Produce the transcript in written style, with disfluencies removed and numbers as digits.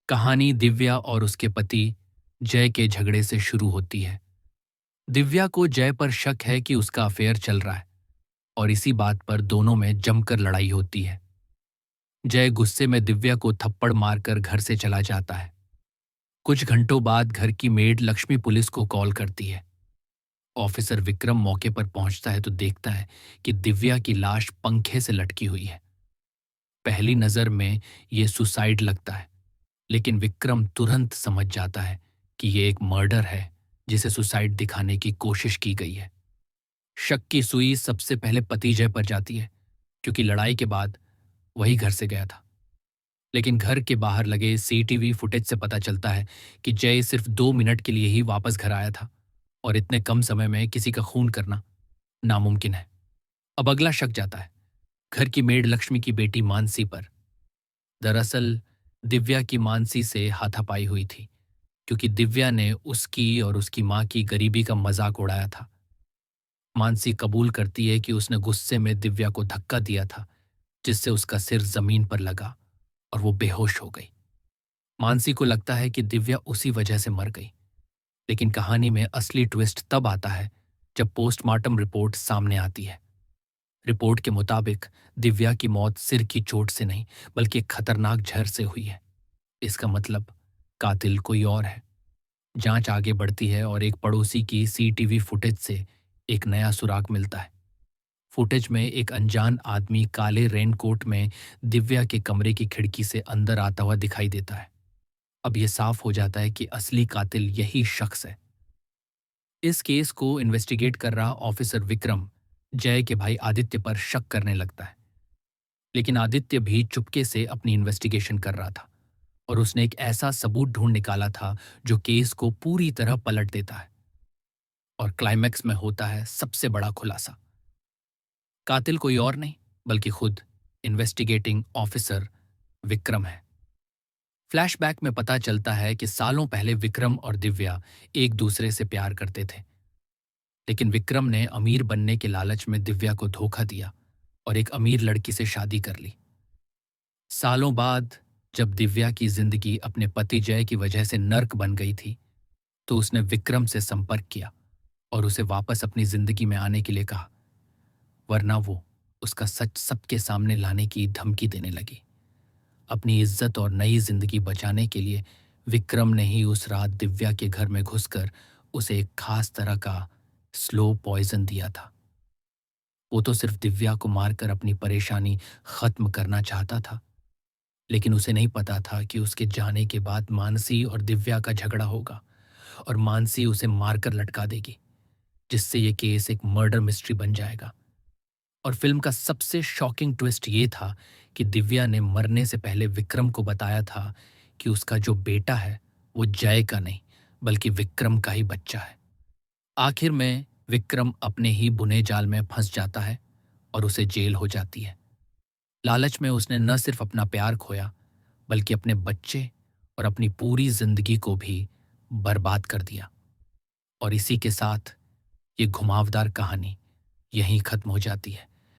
कहानी दिव्या और उसके पति जय के झगड़े से शुरू होती है। दिव्या को जय पर शक है कि उसका अफेयर चल रहा है और इसी बात पर दोनों में जमकर लड़ाई होती है। जय गुस्से में दिव्या को थप्पड़ मारकर घर से चला जाता है। कुछ घंटों बाद घर की मेड लक्ष्मी पुलिस को कॉल करती है। ऑफिसर विक्रम मौके पर पहुंचता है तो देखता है कि दिव्या की लाश पंखे से लटकी हुई है। पहली नजर में यह सुसाइड लगता है, लेकिन विक्रम तुरंत समझ जाता है कि यह एक मर्डर है जिसे सुसाइड दिखाने की कोशिश की गई है। शक की सुई सबसे पहले पति जय पर जाती है, क्योंकि लड़ाई के बाद वही घर से गया था। लेकिन घर के बाहर लगे सीटीवी फुटेज से पता चलता है कि जय सिर्फ 2 मिनट के लिए ही वापस घर आया था और इतने कम समय में किसी का खून करना नामुमकिन है। अब अगला शक जाता है घर की मेड लक्ष्मी की बेटी मानसी पर। दरअसल दिव्या की मानसी से हाथापाई हुई थी, क्योंकि दिव्या ने उसकी और उसकी मां की गरीबी का मजाक उड़ाया था। मानसी कबूल करती है कि उसने गुस्से में दिव्या को धक्का दिया था, जिससे उसका सिर जमीन पर लगा और वो बेहोश हो गई। मानसी को लगता है कि दिव्या उसी वजह से मर गई, लेकिन कहानी में असली ट्विस्ट तब आता है जब पोस्टमार्टम रिपोर्ट सामने आती है। रिपोर्ट के मुताबिक दिव्या की मौत सिर की चोट से नहीं, बल्कि एक खतरनाक जहर से हुई है। इसका मतलब कातिल कोई और है। जांच आगे बढ़ती है और एक पड़ोसी की सीटीवी फुटेज से एक नया सुराग मिलता है। फुटेज में एक अनजान आदमी काले रेनकोट में दिव्या के कमरे की खिड़की से अंदर आता हुआ दिखाई देता है। अब यह साफ हो जाता है कि असली कातिल यही शख्स है। इस केस को इन्वेस्टिगेट कर रहा ऑफिसर विक्रम जय के भाई आदित्य पर शक करने लगता है, लेकिन आदित्य भी चुपके से अपनी इन्वेस्टिगेशन कर रहा था और उसने एक ऐसा सबूत ढूंढ निकाला था जो केस को पूरी तरह पलट देता है। और क्लाइमैक्स में होता है सबसे बड़ा खुलासा। कातिल कोई और नहीं, बल्कि खुद इन्वेस्टिगेटिंग ऑफिसर विक्रम है। फ्लैशबैक में पता चलता है कि सालों पहले विक्रम और दिव्या एक दूसरे से प्यार करते थे, लेकिन विक्रम ने अमीर बनने के लालच में दिव्या को धोखा दिया और एक अमीर लड़की से शादी कर ली। सालों बाद जब दिव्या की जिंदगी अपने पति जय की वजह से नर्क बन गई थी, तो उसने विक्रम से संपर्क किया और उसे वापस अपनी जिंदगी में आने के लिए कहा, वरना वो उसका सच सबके सामने लाने की धमकी देने लगी। अपनी इज्जत और नई जिंदगी बचाने के लिए विक्रम ने ही उस रात दिव्या के घर में घुसकर उसे एक खास तरह का स्लो पॉइजन दिया था। वो तो सिर्फ दिव्या को मारकर अपनी परेशानी खत्म करना चाहता था, लेकिन उसे नहीं पता था कि उसके जाने के बाद मानसी और दिव्या का झगड़ा होगा और मानसी उसे मारकर लटका देगी, जिससे ये केस एक मर्डर मिस्ट्री बन जाएगा। और फिल्म का सबसे शॉकिंग ट्विस्ट ये था कि दिव्या ने मरने से पहले विक्रम को बताया था कि उसका जो बेटा है वो जय का नहीं, बल्कि विक्रम का ही बच्चा है। आखिर में विक्रम अपने ही बुने जाल में फंस जाता है और उसे जेल हो जाती है। लालच में उसने न सिर्फ अपना प्यार खोया, बल्कि अपने बच्चे और अपनी पूरी जिंदगी को भी बर्बाद कर दिया। और इसी के साथ ये घुमावदार कहानी यहीं खत्म हो जाती है।